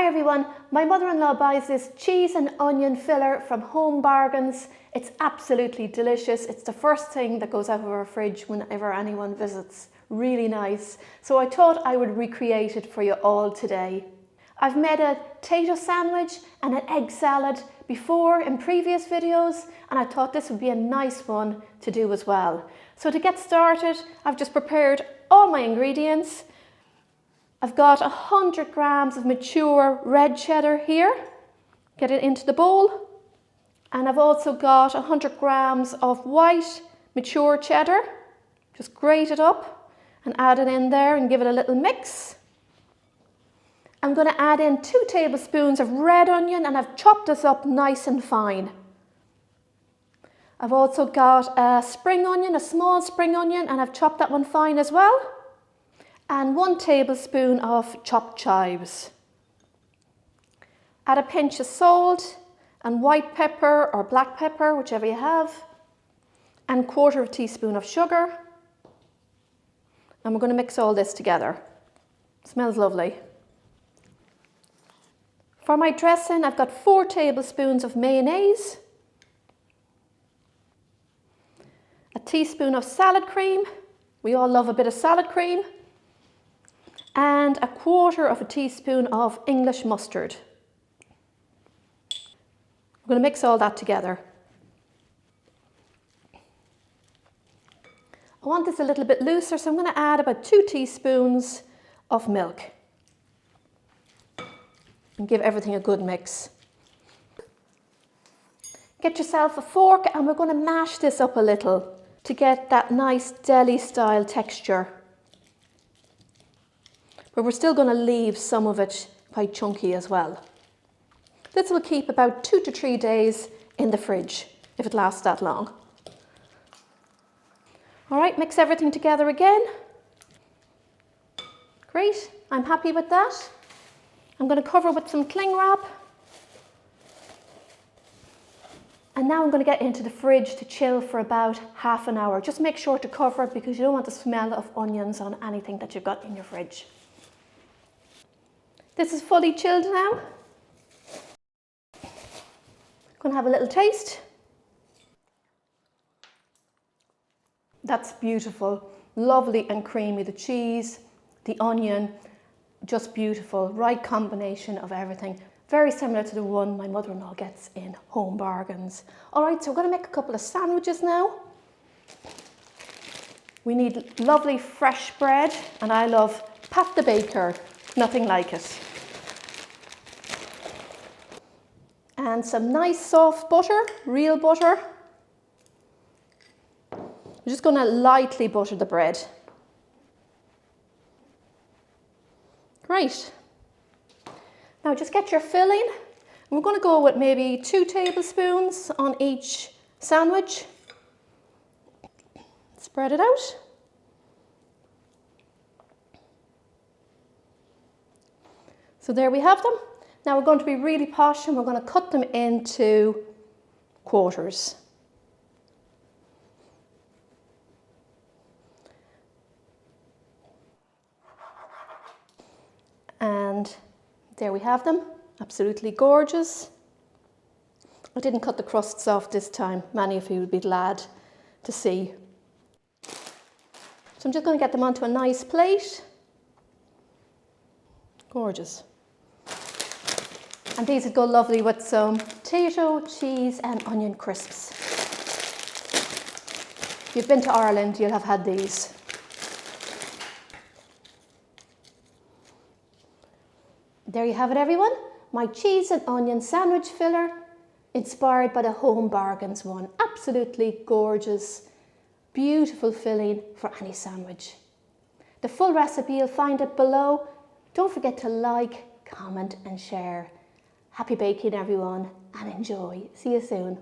everyone, my mother-in-law buys this cheese and onion filler from Home Bargains. It's absolutely delicious. It's the first thing that goes out of our fridge whenever anyone visits. Really nice. So I thought I would recreate it for you all today. I've made a potato sandwich and an egg salad before in previous videos, and I thought this would be a nice one to do as well. So to get started, I've just prepared all my ingredients. I've got 100 grams of mature red cheddar here. Get it into the bowl. And I've also got 100 grams of white mature cheddar. Just grate it up and add it in there and give it a little mix. I'm going to add in 2 tablespoons of red onion, and I've chopped this up nice and fine. I've also got a spring onion, a small spring onion, and I've chopped that one fine as well. And 1 tablespoon of chopped chives. Add a pinch of salt and white pepper or black pepper, whichever you have, and 1/4 teaspoon of sugar. And we're going to mix all this together. Smells lovely. For my dressing, I've got 4 tablespoons of mayonnaise, a teaspoon of salad cream. We all love a bit of salad cream. And 1/4 teaspoon of English mustard. I'm going to mix all that together. I want this a little bit looser, so I'm going to add about 2 teaspoons of milk. And give everything a good mix. Get yourself a fork, and we're going to mash this up a little to get that nice deli-style texture. But we're still going to leave some of it quite chunky as well. This will keep about 2 to 3 days in the fridge, if it lasts that long. All right, mix everything together again. Great, I'm happy with that. I'm going to cover with some cling wrap. And now I'm going to get into the fridge to chill for about half an hour. Just make sure to cover it because you don't want the smell of onions on anything that you've got in your fridge. This is fully chilled now. I'm going to have a little taste. That's beautiful, lovely and creamy. The cheese, the onion, just beautiful. Right combination of everything. Very similar to the one my mother-in-law gets in Home Bargains. All right, so we're going to make a couple of sandwiches now. We need lovely fresh bread, and I love Pat the Baker, nothing like it. And some nice soft butter, real butter. I'm just going to lightly butter the bread. Great. Now just get your filling. We're going to go with maybe 2 tablespoons on each sandwich. Spread it out. So there we have them. Now we're going to be really posh, and we're going to cut them into quarters. And there we have them, absolutely gorgeous. I didn't cut the crusts off this time. Many of you would be glad to see. So I'm just going to get them onto a nice plate. Gorgeous. And these would go lovely with some potato, cheese and onion crisps. If you've been to Ireland, you'll have had these. There you have it, everyone. My cheese and onion sandwich filler, inspired by the Home Bargains one. Absolutely gorgeous, beautiful filling for any sandwich. The full recipe, you'll find it below. Don't forget to like, comment and share. Happy baking, everyone, and enjoy. See you soon.